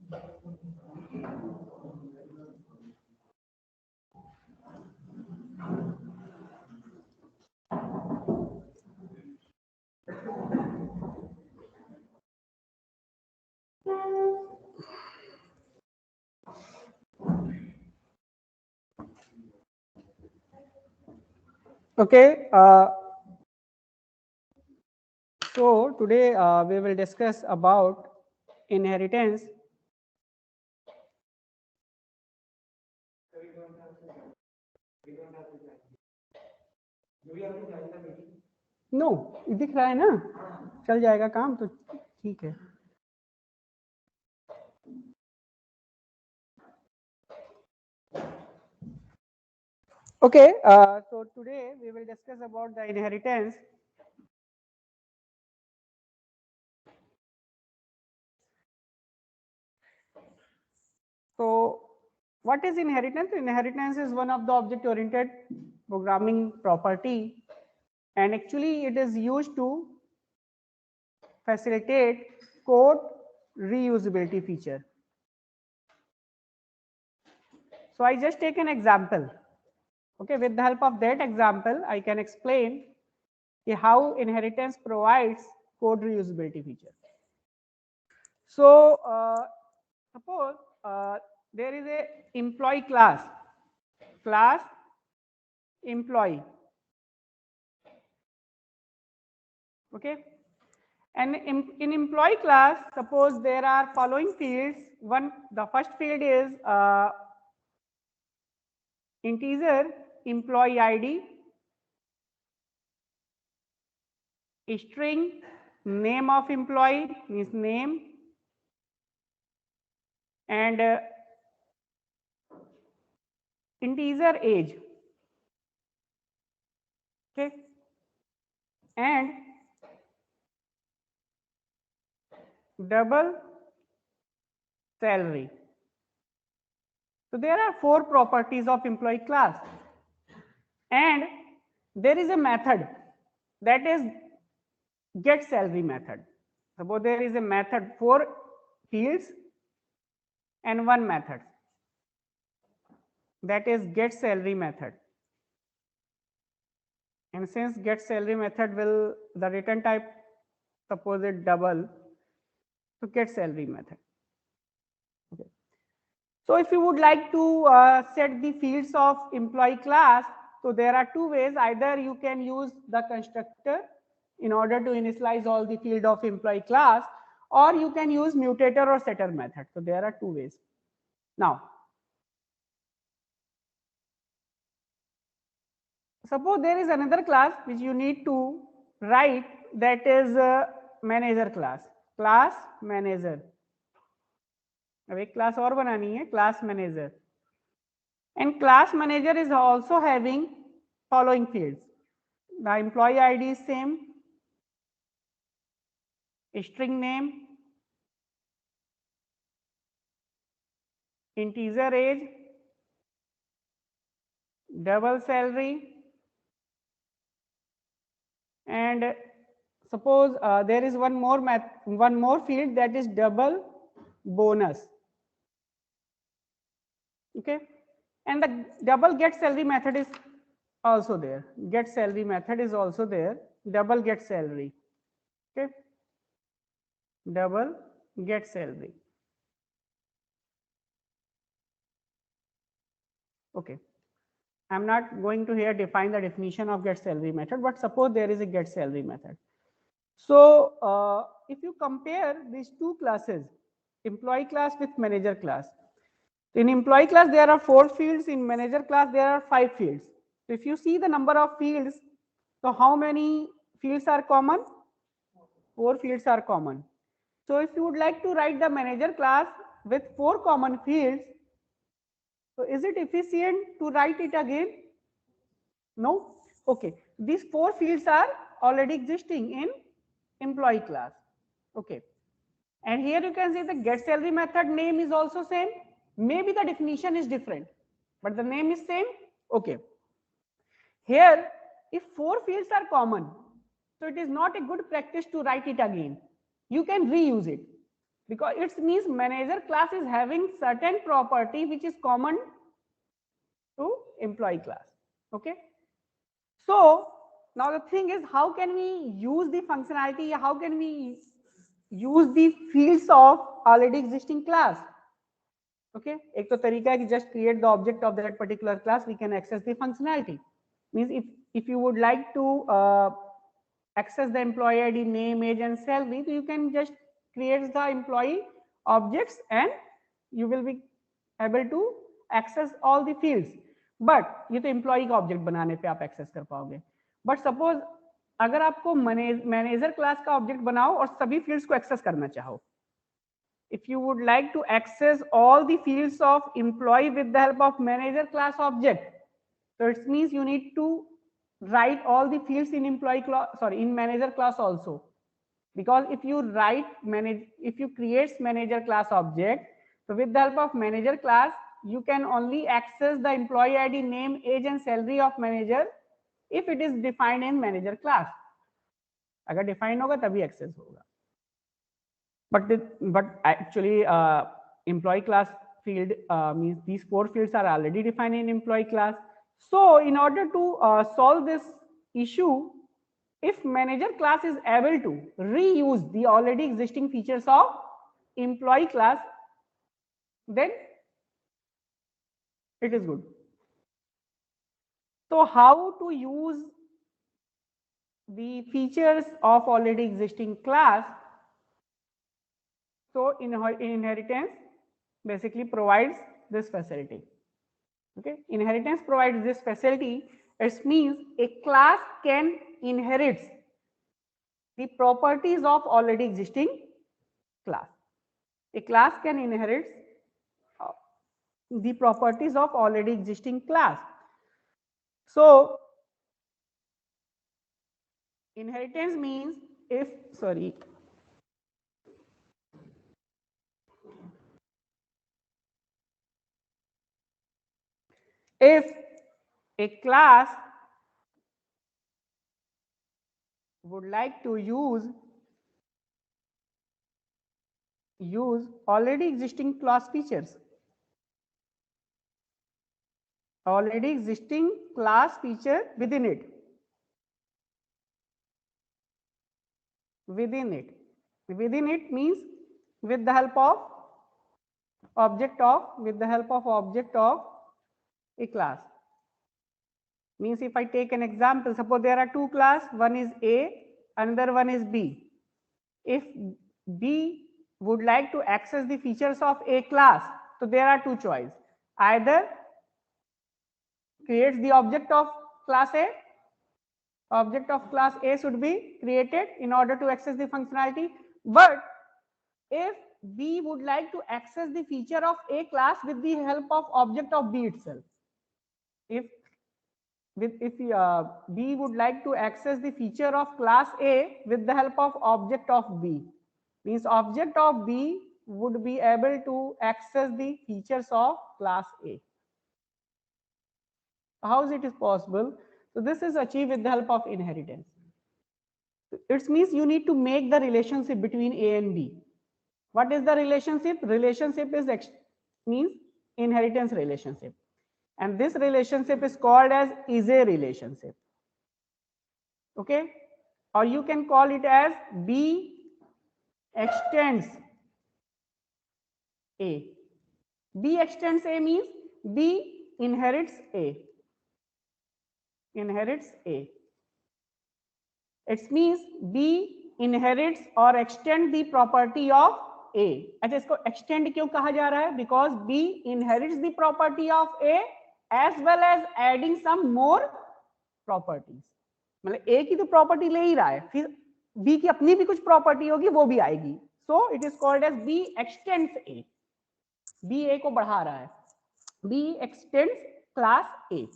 Okay, so today we will discuss about inheritance. No दिख रहा है ना, चल जाएगा काम तो ठीक है. Okay, so today we will discuss about the inheritance. So what is inheritance? Inheritance is one of the object-oriented programming property, and actually it is used to facilitate code reusability feature. So I just take an example. Okay, with the help of that example, I can explain how inheritance provides code reusability feature. So suppose there is a employee class employee. Okay, and in employee class, suppose there are following fields. The first field is integer employee ID, string name of employee means name, and integer age. Okay, and double salary. So there are 4 properties of employee class, and there is a method that is get salary method. Suppose there is a method, 4 fields and 1 method, that is get salary method. And since get salary method will the return type, suppose it double, so get salary method. Okay. So if you would like to set the fields of employee class, so there are 2 ways. Either you can use the constructor in order to initialize all the field of employee class, or you can use mutator or setter method. So there are 2 ways. Now, suppose there is another class which you need to write, that is manager class manager. अब एक class और बनानी है, class manager, and class manager is also having following fields. The employee ID is same, string name, integer age, double salary, and suppose there is one more field, that is double bonus. Okay, and the double get salary method is also there. Get salary method is also there. Double get salary. Okay, double get salary. Okay, I'm not going to here define the definition of get salary method, but suppose there is a get salary method. So if you compare these 2 classes, employee class with manager class, in employee class there are 4 fields, in manager class there are 5 fields. So if you see the number of fields, so how many fields are common? 4 fields are common. So if you would like to write the manager class with 4 common fields, so is it efficient to write it again? No. Okay, these 4 fields are already existing in employee class. Okay, and here you can see the get salary method name is also same. Maybe the definition is different, but the name is same. Okay, here if 4 fields are common, so it is not a good practice to write it again. You can reuse it. because it means manager class is having certain property which is common to employee class. Okay, so now the thing is, how can we use the functionality, how can we use the fields of already existing class? Okay, एक तो तरीका है कि just create the object of that particular class, we can access the functionality. Means if you would like to access the employee ID, name, age and salary, so you can just create the employee objects and you will be able to access all the fields. But ये तो employee का object बनाने पे आप access कर पाओगे. But suppose अगर आपको मैनेजर क्लास का ऑब्जेक्ट बनाओ और सभी फील्ड्स को एक्सेस करना चाहो, if you would like to access all the fields of employee with the help of manager class object, so it means you need to write all the fields in employee class, sorry, in manager class also, because if you create manager class object, so with the help of manager class you can only access the employee ID, name, age and salary of manager if it is defined in manager class. अगर defined होगा तभी access होगा. But actually employee class field means these 4 fields are already defined in employee class. So in order to solve this issue, if manager class is able to reuse the already existing features of employee class, then it is good. So how to use the features of already existing class? So inheritance basically provides this facility. Okay, inheritance provides this facility. It means a class can inherit the properties of already existing class. A class can inherit the properties of already existing class. So inheritance means if a class would like to use already existing class features, already existing class feature within it means with the help of object of a class. Means if I take an example, suppose there are 2 class, one is A, another one is B. If B would like to access the features of A class, so there are 2 choices. Either creates the object of class A, object of class A should be created in order to access the functionality. But if B would like to access the feature of A class with the help of object of B itself, if B would like to access the feature of class A with the help of object of B, means object of B would be able to access the features of class A. How is it possible? So this is achieved with the help of inheritance. It means you need to make the relationship between A and B. What is the relationship? Relationship means inheritance relationship. And this relationship is called as is-a relationship. Okay, or you can call it as B extends A. B extends A means B inherits A. It means B inherits or extend the property of A. अच्छा, इसको extend क्यों कहा जा रहा है? Because B inherits the property of A as well as adding some more properties. मतलब A की तो प्रॉपर्टी ले ही रहा है, फिर B की अपनी भी कुछ प्रॉपर्टी होगी, वो भी आएगी. So it is called as B extends A. B A को बढ़ा रहा है. B extends class A.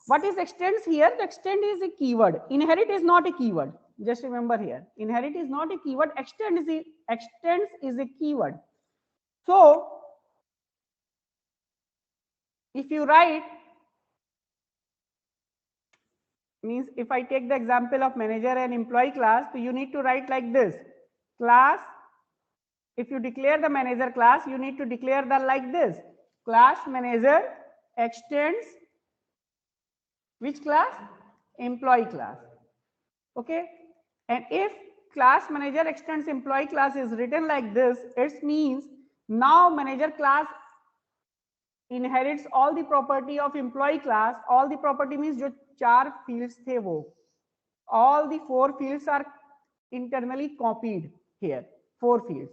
What is extends here? The extend is a keyword. Inherit is not a keyword. Just remember here. Inherit is not a keyword. Extends is a keyword. So if you write, means if I take the example of manager and employee class, so you need to write like this: class if you declare the manager class, you need to declare the like this: class manager extends which class? Employee class. Okay, and if class manager extends employee class is written like this, it means now manager class inherits all the property of employee class. All the property means जो 4 fields थे वो, all the 4 fields are internally copied here, 4 fields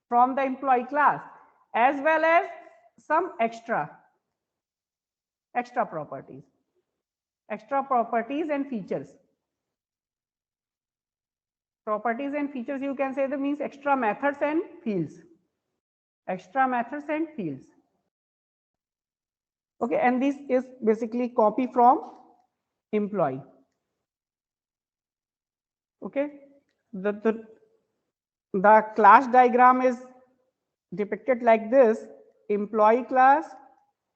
from the employee class, as well as some extra properties and features. Properties and features, you can say that means extra methods and fields. Okay, and this is basically copy from employee. Okay, the class diagram is depicted like this: employee class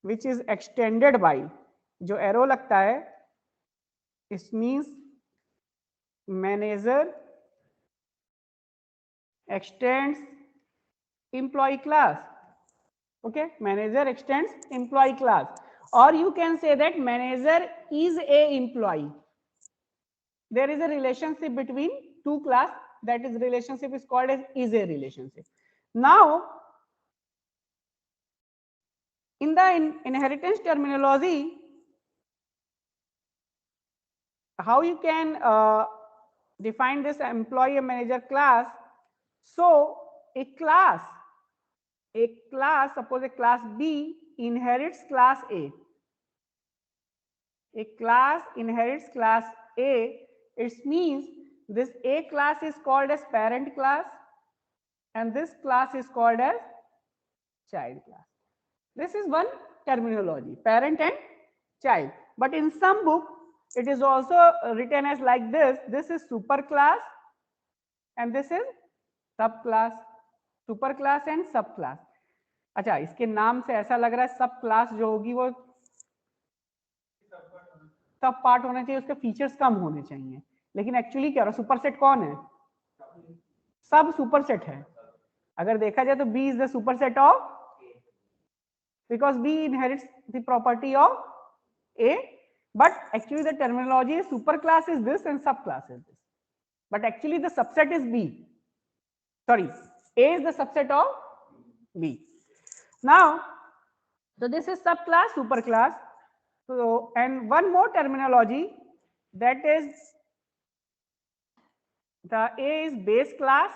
which is extended by, जो arrow लगता है, it means manager extends employee class. Okay, manager extends employee class, or you can say that manager is a employee. There is a relationship between two class, that is relationship is called as is a relationship. Now in the inheritance terminology, how you can define this employee and manager class? So a class, suppose a class B inherits class A. A class inherits class A. It means this A class is called as parent class and this class is called as child class. This is one terminology, parent and child. But in some book, it is also written as like this: this is super class and this is subclass. Super class and सब class. अच्छा, इसके नाम से ऐसा लग रहा है सब क्लास जो होगी वो सब पार्ट होना चाहिए, उसके फीचर्स कम होने चाहिए, लेकिन एक्चुअली क्या हो रहा है? सुपरसेट कौन है? सब सुपरसेट है. अगर देखा जाए तो B is the superset of, because B inherits the property of A, but actually the terminology is super class is this and subclass is this, but actually the subset is B. Sorry, A is the subset of B. Now, so this is subclass, superclass. So, and one more terminology, that is the A is base class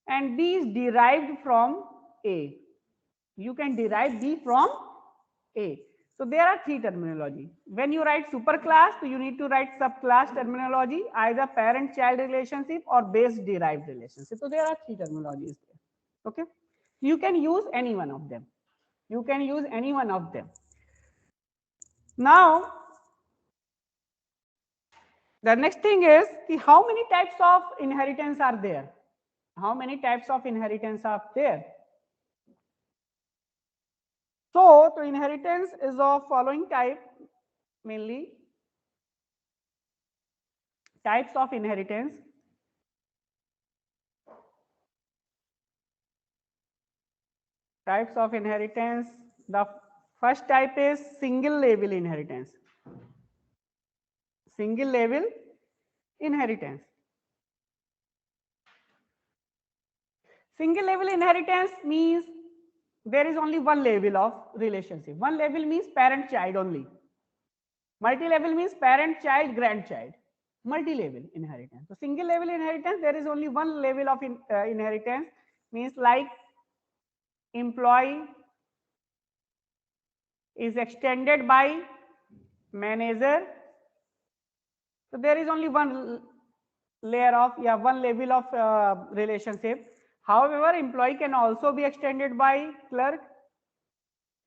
and B is derived from A. You can derive B from A. So there are 3 terminology. When you write superclass, so you need to write subclass terminology, either parent-child relationship or base-derived relationship. So there are 3 terminologies there. Okay, you can use any one of them. Now, the next thing is how many types of inheritance are there? So, inheritance is of following type, mainly types of inheritance. The first type is single level inheritance. Single level inheritance means there is only one level of relationship. One level means parent child only. Multi-level means parent child grandchild. Multi-level inheritance. So single level inheritance, there is only one level of inheritance, means like employee is extended by manager. So there is only one layer of one level of relationship. However, employee can also be extended by clerk.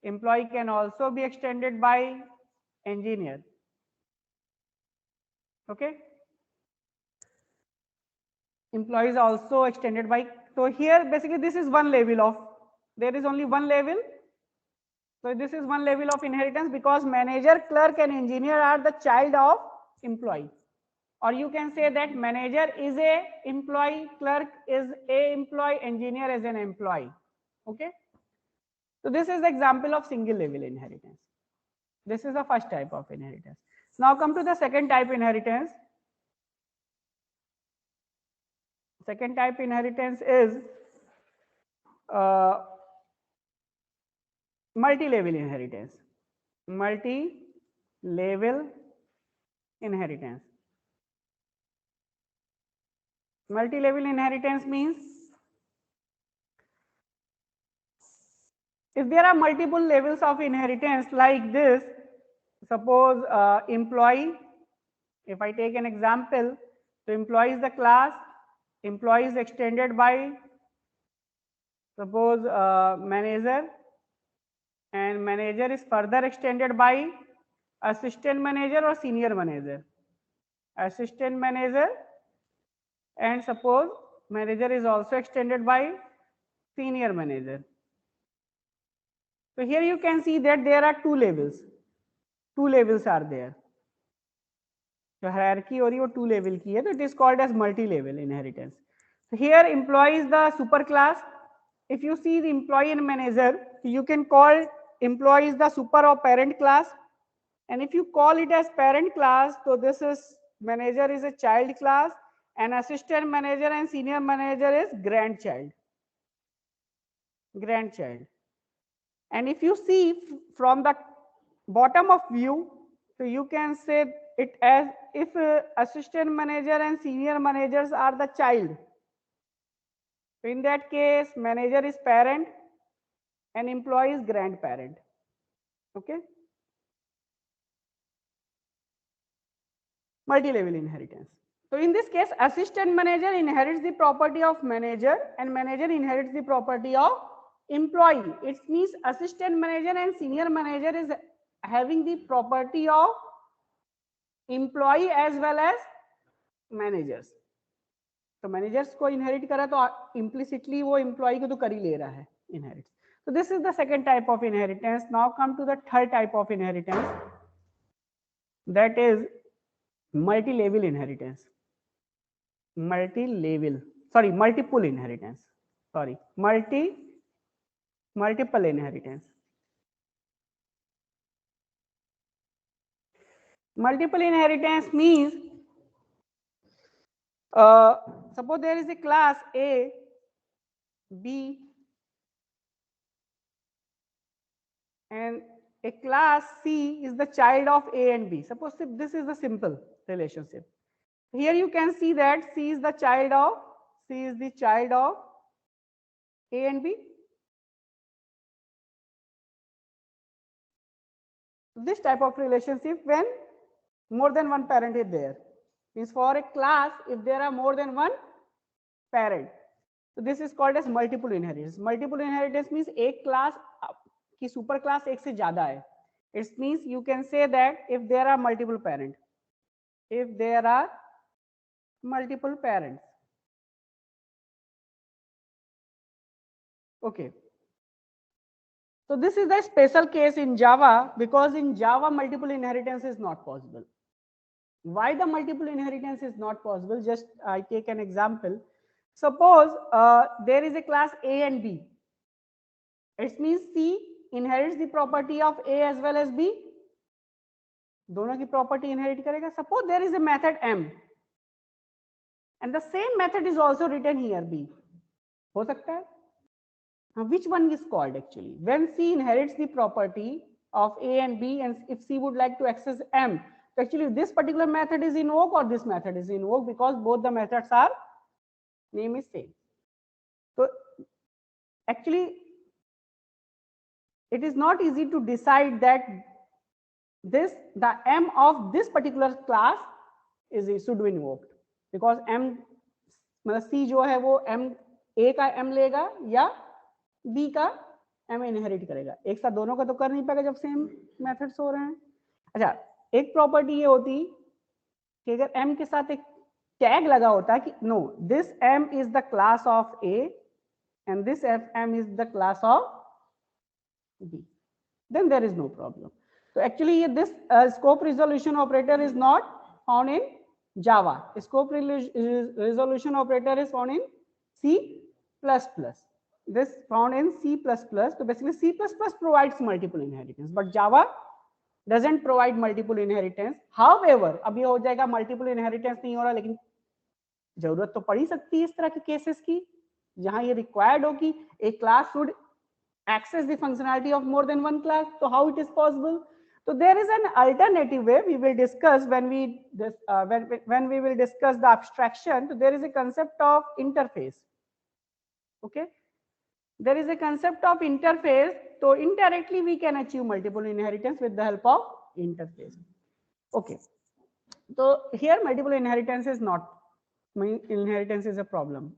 Employee can also be extended by engineer. Okay. Employee is also extended by. So here basically this is one level of. There is only one level. So this is one level of inheritance because manager, clerk, and engineer are the child of employee. or you can say that manager is a employee, clerk is a employee, engineer is an employee. Okay, so this is the example of single level inheritance. This is the first type of inheritance. Now come to the second type inheritance. Second type inheritance is multi-level inheritance. Multi-level inheritance. Multi-level inheritance means if there are multiple levels of inheritance like this, suppose employee, if I take an example, so employee is the class, employee is extended by suppose manager, and manager is further extended by assistant manager or senior manager. Assistant manager, and suppose manager is also extended by senior manager. So here you can see that there are two levels. Two levels are there. जो hierarchy हो रही है वो two level की है, तो it is called as multi-level inheritance. So here employee is the super class. If you see the employee and manager, you can call employee is the super or parent class, and if you call it as parent class, so this is manager is a child class, and assistant manager and senior manager is grandchild. And if you see from the bottom of view, so you can say it as if assistant manager and senior managers are the child. So in that case, manager is parent and employee is grandparent. Okay. Multi-level inheritance. So in this case, assistant manager inherits the property of manager and manager inherits the property of employee. It means assistant manager and senior manager is having the property of employee as well as managers. तो managers को inherit करा तो implicitly वो employee को तो कर ही ले रहा है inherit. So this is the second type of inheritance. Now come to the third type of inheritance, that is multi-level inheritance. Multiple inheritance. Multiple inheritance. Multiple inheritance means suppose there is a class A, B, and a class C is the child of A and B. Suppose this is the simple relationship. Here you can see that C is the child of A and B. This type of relationship when more than one parent is there, means for a class if there are more than one parent, so this is called as multiple inheritance. Multiple inheritance means एक class की super class एक से ज़्यादा है. It means you can say that if there are multiple parents, okay. So this is the special case in Java, because in Java multiple inheritance is not possible. Why the multiple inheritance is not possible? Just I take an example. Suppose there is a class A and B. It means C inherits the property of A as well as B. दोनों की property inherit करेगा. Suppose there is a method M, and the same method is also written here B. हो सकता है? Which one is called actually? When C inherits the property of A and B, and if C would like to access M, so actually this particular method is invoked or this method is invoked, because both the methods are name is same. So actually it is not easy to decide that the M of this particular class should be invoked, because M मतलब C जो है वो M A का M लेगा या B का M inherit करेगा. एक साथ दोनों का तो कर नहीं पाएगा जब सेम मेथड्स हो रहे हैं. अच्छा, एक प्रॉपर्टी ये होती कि अगर M के साथ एक टैग लगा होता कि no this M is the class of A and this M is the class of B, then there is no problem. So actually this scope resolution operator is not found in Java. Scope resolution operator is found in C++. This found in C++. So basically C++ provides multiple inheritance, but Java doesn't provide multiple inheritance. However, अब ये हो जाएगा multiple inheritance नहीं हो रहा, लेकिन जरूरत तो पड़ ही सकती है इस तरह के केसेस की जहां ये रिक्वायर्ड हो कि a class should access the functionality of more than one class. So how it is possible? So there is an alternative way we will discuss when we will discuss the abstraction. So there is a concept of interface. Okay, there is a concept of interface. So indirectly we can achieve multiple inheritance with the help of interface. Okay, so here multiple inheritance is not, inheritance is a problem.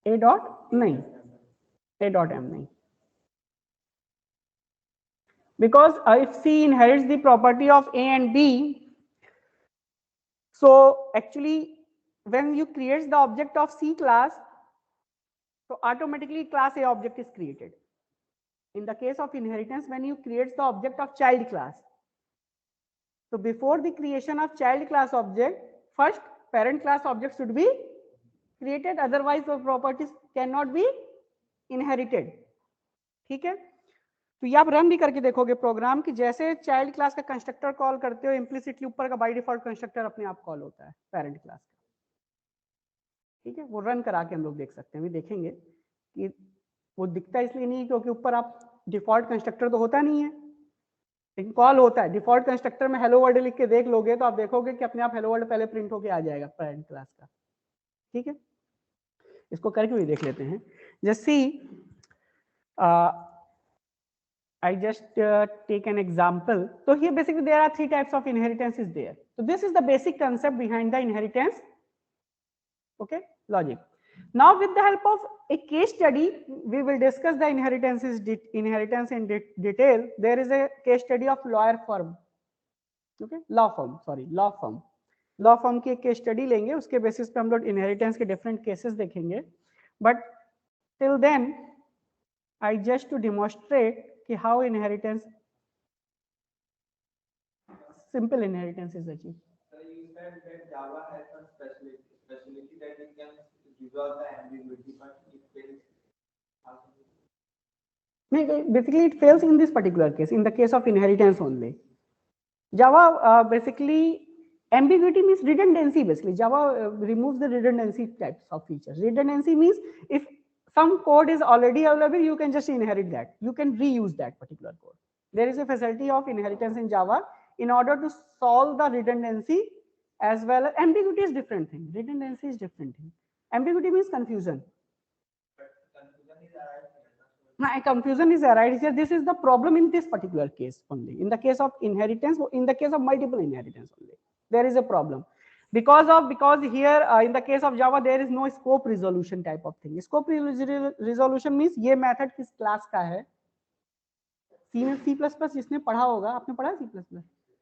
A dot नहीं, A dot M नहीं, because if C inherits the property of A and B, so actually when you create the object of C class, so automatically class A object is created. In the case of inheritance, when you create the object of child class, so before the creation of child class object, first parent class object should be created, otherwise the properties cannot be inherited. ठीक है, तो ये आप run भी करके देखोगे programme की, जैसे चाइल्ड क्लास का कंस्ट्रक्टर कॉल करते हो इम्प्लिसिटली ऊपर का बाय डिफॉल्ट कंस्ट्रक्टर अपने आप कॉल होता है पेरेंट क्लास का. ठीक है, वो रन करा के हम लोग देख सकते हैं, अभी देखेंगे कि वो दिखता इसलिए नहीं क्योंकि ऊपर आप डिफॉल्ट कंस्ट्रक्टर तो होता नहीं है, लेकिन कॉल होता है. डिफॉल्ट कंस्ट्रक्टर में हेलो वर्ल्ड लिख के देख लोगे तो आप देखोगे कि अपने आप हेलो वर्ल्ड पहले प्रिंट होके आ जाएगा पेरेंट क्लास का. ठीक है, इसको करके भी देख लेते हैं. जैसे I just take an example. So here basically there are three types of inheritance is there. So this is the basic concept behind the inheritance. Okay, logic. Now with the help of a case study, we will discuss the inheritance in detail. There is a case study of lawyer firm. Okay, law firm की एक case study लेंगे, उसके basis पे हम लोग inheritance के different cases देखेंगे. But till then, I just to demonstrate कि how inheritance, simple inheritance is achieved. So you said that Java has some specialty that it can resolve the ambiguity, but it fails. Basically it fails in this particular case, in the case of inheritance only. Java basically ambiguity means redundancy. Basically Java removes the redundancy types of features. Redundancy means if some code is already available, you can just inherit that, you can reuse that particular code. There is a facility of inheritance in Java in order to solve the redundancy as well as ambiguity is different thing, redundancy is different thing. Ambiguity means confusion. Confusion is arise here. This is the problem in this particular case only. In the case of inheritance, in the case of multiple inheritance only, there is a problem because here in the case of Java there is no scope resolution type of thing. Scope resolution means ये method किस class का है. C++ जिसने पढ़ा होगा, आपने पढ़ा C++,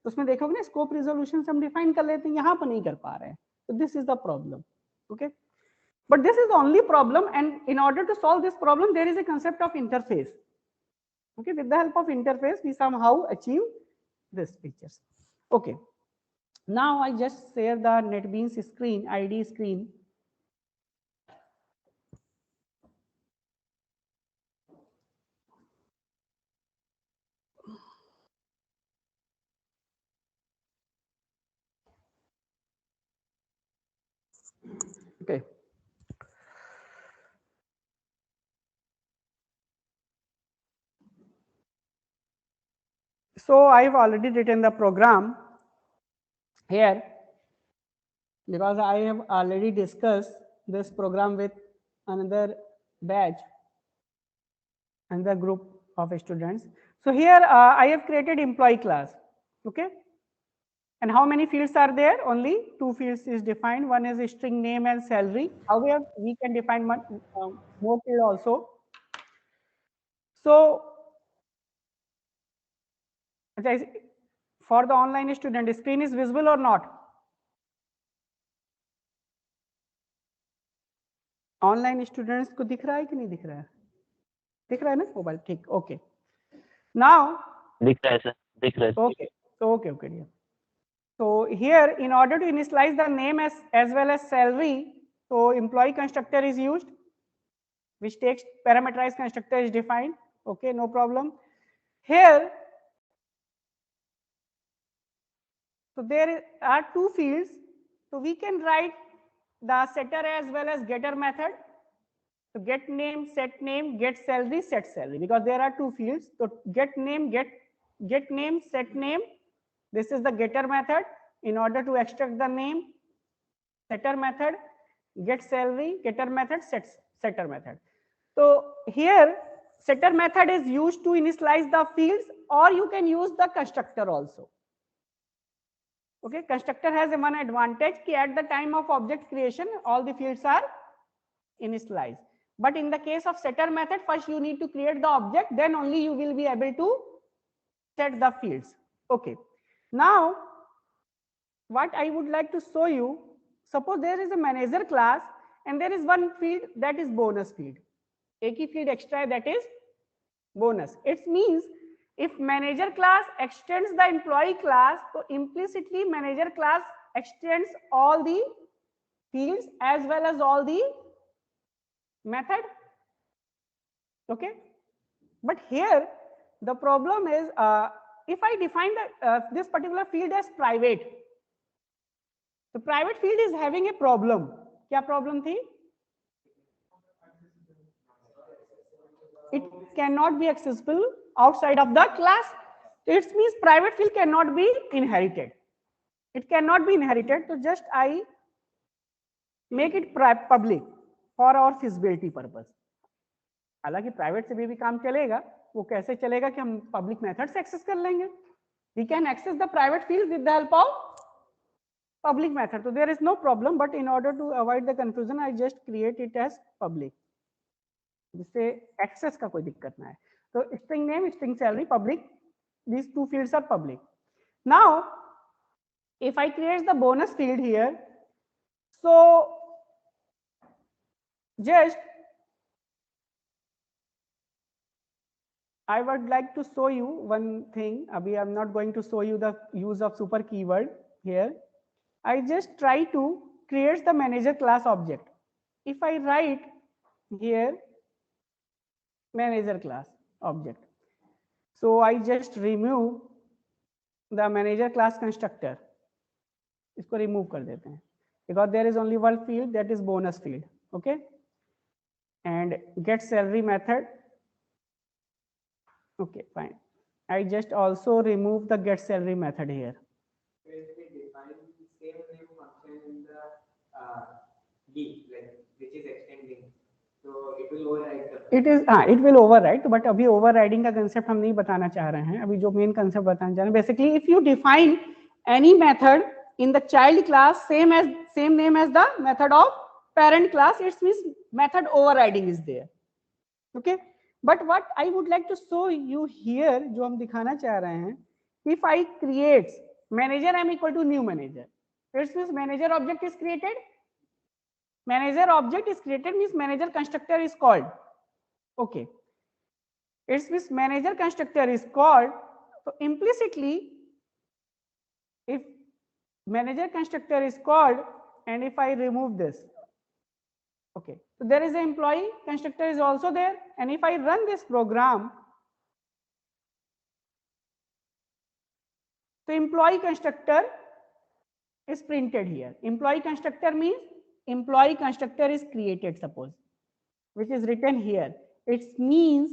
तो उसमें देखोगे ना scope resolution से हम define कर लेते हैं, यहाँ पर नहीं कर पा रहे हैं. So this is the problem. Okay. But this is the only problem, and in order to solve this problem, there is a concept of interface. Okay, with the help of interface, we somehow achieve this features. Okay, now I just share the NetBeans screen, ID screen. Okay. So I've already written the program here because I have already discussed this program with another batch, another group of students. So here I have created employee class. Okay. And how many fields are there? Only two fields is defined. One is string name and salary. However, we can define more field also. So for the online student, screen is visible or not? Online students को दिख रहा है कि नहीं दिख रहा है? दिख रहा है ना मोबाइल? ठीक, okay. Now दिख रहा है सर, दिख रहा है। Okay, okay, dear. So here, in order to initialize the name as well as salary, so employee constructor is used, which takes parameterized constructor is defined. Okay, no problem. Here, so there are two fields. So we can write the setter as well as getter method. So get name, set name, get salary, set salary, because there are two fields. So get name, get name, set name. This is the getter method. In order to extract the name, setter method, get salary, getter method, setter method. So here setter method is used to initialize the fields, or you can use the constructor also. Okay, constructor has one advantage ki at the time of object creation all the fields are initialized, but in the case of setter method, first you need to create the object, then only you will be able to set the fields. Okay, now what I would like to show you, suppose there is a manager class and there is one field that is bonus field, एक ही field extra that is bonus. It means if manager class extends the employee class, so implicitly manager class extends all the fields as well as all the method. Okay, but here the problem is if I define this particular field as private, the private field is having a problem. क्या problem थी? It cannot be accessible outside of the class. It means private field cannot be inherited. It cannot be inherited. So just I make it public for our feasibility purpose. हालांकि private से भी काम चलेगा, वो कैसे चलेगा कि हम पब्लिक मेथड से एक्सेस कर लेंगे. We can access the private field with the help of public method. So there is no problem, but in order to avoid the confusion, I just create it as public. जिससे access का कोई दिक्कत ना है. तो string name, string salary, public, these two fields are public. Now, if I create the bonus field here, so just I would like to show you one thing. Abhi I'm not going to show you the use of super keyword here. I just try to create the manager class object. If I write here manager class object, so I just remove the manager class constructor. इसको remove कर देते हैं because there is only one field, that is bonus field. Okay, and get salary method. Okay, fine. I just also remove the get salary method here. If we define the same name function in the D, like which is extending, so it will override the. It will override, but अभी overriding का concept हम नहीं बताना चाह रहे हैं. अभी जो main concept बताना चाह रहे हैं, basically if you define any method in the child class same name as the method of parent class, it means method overriding is there. Okay, but what I would like to show you here, जो हम दिखाना चाह रहे हैं, if I create manager m equal to new manager, it means manager object is created. Manager object is created means manager constructor is called. Okay, it means manager constructor is called. So implicitly, if manager constructor is called and if I remove this, okay, so there is an employee constructor is also there, and if I run this program, so employee constructor is printed here. Employee constructor means employee constructor is created, suppose, which is written here. It means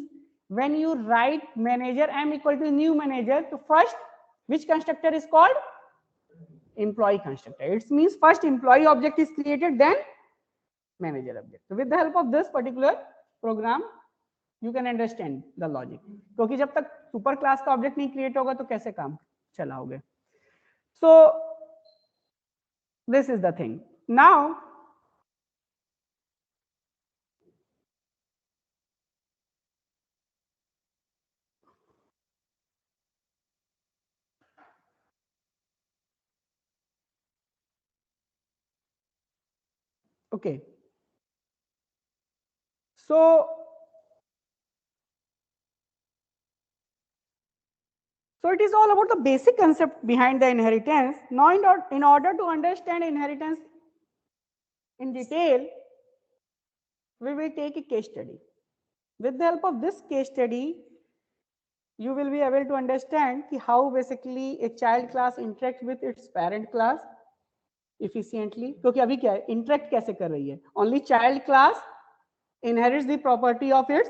when you write manager m equal to new manager, so first which constructor is called? Employee constructor. It means first employee object is created, then manager object. So with the help of this particular program, you can understand the logic. क्योंकि जब तक super class का object नहीं create होगा तो कैसे काम चलाओगे? So this is the thing. Now okay, so So it is all about the basic concept behind the inheritance. Now in order to understand inheritance in detail, we will take a case study. With the help of this case study, you will be able to understand how basically a child class interacts with its parent class efficiently. क्योंकि अभी क्या है, interact कैसे कर रही है? Only child class inherits the property of its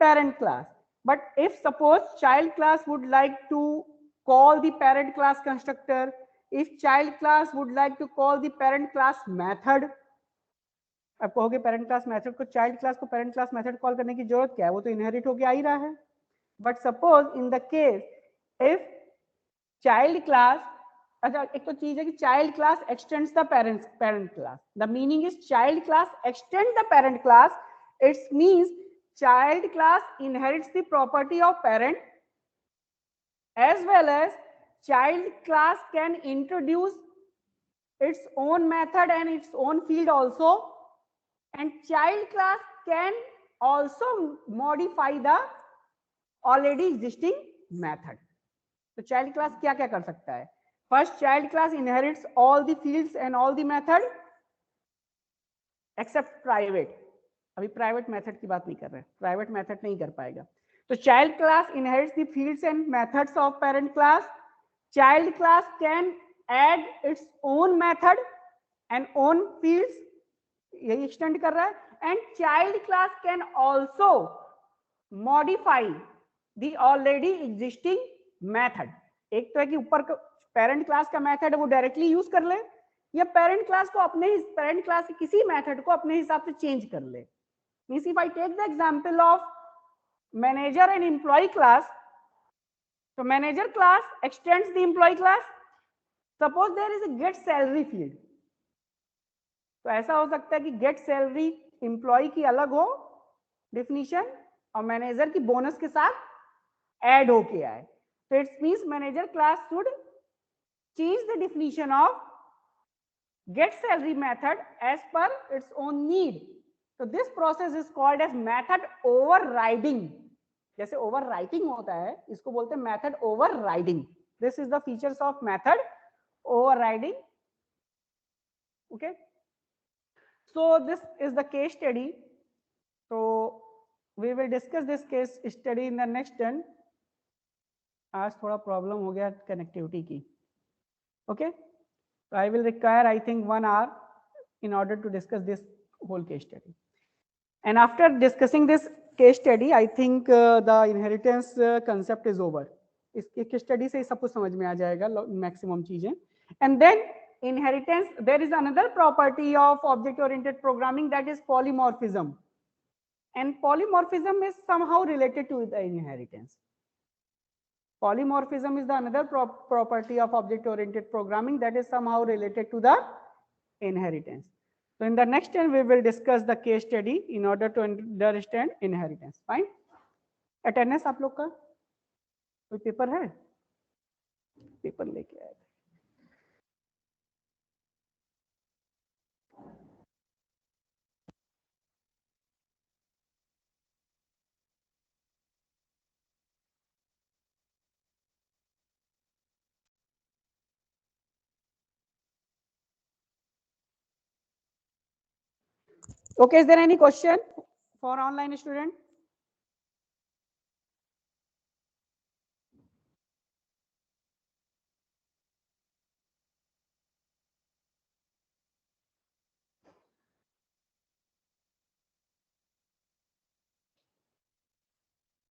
parent class. But if suppose child class would like to call the parent class constructor, if child class would like to call the parent class method, अब कहोगे parent class method को, child class को parent class method call करने की जरूरत क्या है, वो तो इनहेरिट होके आ ही रहा है. But suppose in the case if child class, अच्छा एक तो चीज है कि child class extends the parent class. The meaning is child class extend the parent class. It's means child class inherits the property of parent as well as child class can introduce its own method and its own field also, and child class can also modify the already existing method. तो child class क्या क्या कर सकता है? First, child class inherits all the fields and all the method except private. अभी private method की बात नहीं कर रहे, private method नहीं कर पाएगा. तो child class inherits the fields and methods of parent class. Child class can add its own method and own fields, यही extend कर रहा है. And child class can also modify the already existing method. एक तो है कि ऊपर parent class का मेथड है वो डायरेक्टली यूज कर ले, या पेरेंट क्लास को अपने पेरेंट क्लास के किसी मेथड को अपने हिसाब से चेंज कर ले. Means if I take the example of manager and employee class, तो manager class extends the employee class. Suppose there is a get salary field, तो ऐसा हो सकता है कि गेट सैलरी एम्प्लॉय की अलग हो डिफिनीशन और मैनेजर की बोनस के साथ ऐड होके आए. तो it's means manager class should change the definition of get salary method as per its own need. तो this process is called as method overriding. जैसे ओवरराइटिंग होता है, इसको बोलते हैं method overriding. This is the features of method overriding. Okay, so this is the case study. So we will discuss this case study in the next turn. आज थोड़ा problem हो गया कनेक्टिविटी की. Okay, so I will require I think 1 hour in order to discuss this whole case study. And after discussing this case study, I think the inheritance concept is over. इस case study से ही सब कुछ समझ में आ जाएगा maximum चीजें. And then inheritance, there is another property of object oriented programming, that is polymorphism. And polymorphism is somehow related to the inheritance. Polymorphism is the another property of object oriented programming that is somehow related to the inheritance. So in the next time we will discuss the case study in order to understand inheritance. Fine. Attendance आप लोग का कोई paper है? Paper लेके आए. Okay, is there any question for online student?